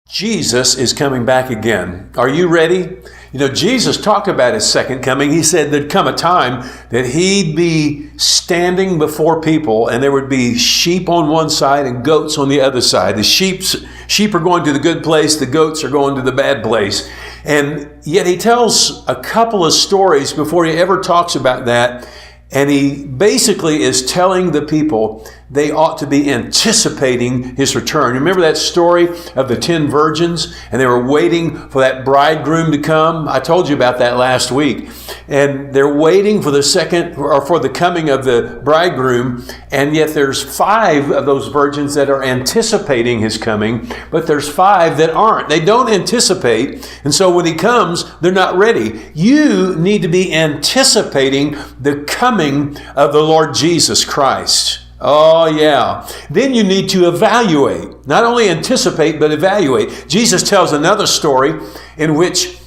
Jesus is coming back again. Are you ready? You know, Jesus talked about his second coming. He said there'd come a time that he'd be standing before people and there would be sheep on one side and goats on the other side. The sheep are going to the good place. The goats are going to the bad place. And yet he tells a couple of stories before he ever talks about that. And he basically is telling the people they ought to be anticipating his return. Remember that story of the 10 virgins? And they were waiting for that bridegroom to come. I told you about that last week. And they're waiting for the coming of the bridegroom. And yet there's 5 of those virgins that are anticipating his coming, but there's 5 that aren't. They don't anticipate. And so when he comes, they're not ready. You need to be anticipating the coming of the Lord Jesus Christ. Oh, yeah. Then you need to evaluate. Not only anticipate, but evaluate. Jesus tells another story in which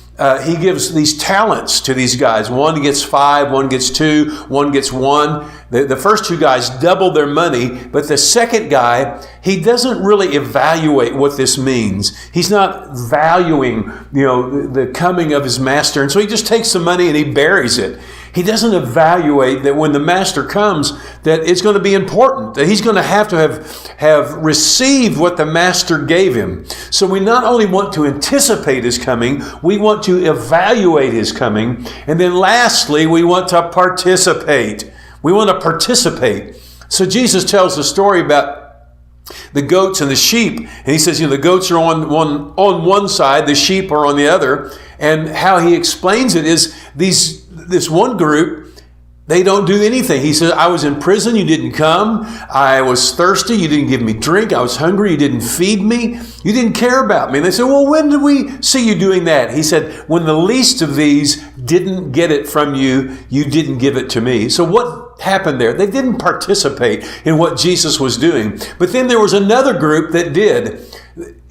he gives these talents to these guys. One gets 5, one gets 2, one gets 1. The first 2 guys double their money, but the second guy, he doesn't really evaluate what this means. He's not valuing, the coming of his master. And so he just takes the money and he buries it. He doesn't evaluate that when the master comes, that it's going to be important, that he's going to have received what the master gave him. So we not only want to anticipate his coming, we want to evaluate his coming. And then lastly, we want to participate. We want to participate. So Jesus tells the story about the goats and the sheep. And he says, the goats are on one side, the sheep are on the other. And how he explains it is this one group, they don't do anything. He says, I was in prison, you didn't come. I was thirsty, you didn't give me drink. I was hungry, you didn't feed me. You didn't care about me. And they said, well, when did we see you doing that? He said, when the least of these didn't get it from you, you didn't give it to me. So what happened there? They didn't participate in what Jesus was doing. But then there was another group that did.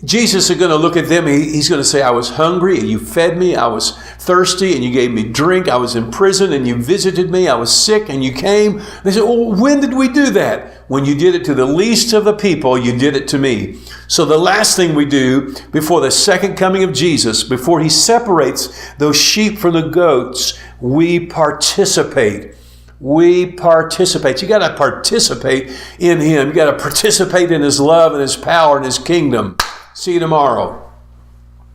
Jesus is going to look at them. He's going to say, I was hungry and you fed me. I was thirsty and you gave me drink. I was in prison and you visited me. I was sick and you came. They said, well, when did we do that? When you did it to the least of the people, you did it to me. So the last thing we do before the second coming of Jesus, before he separates those sheep from the goats, we participate. We participate. You got to participate in him. You got to participate in his love and his power and his kingdom. See you tomorrow.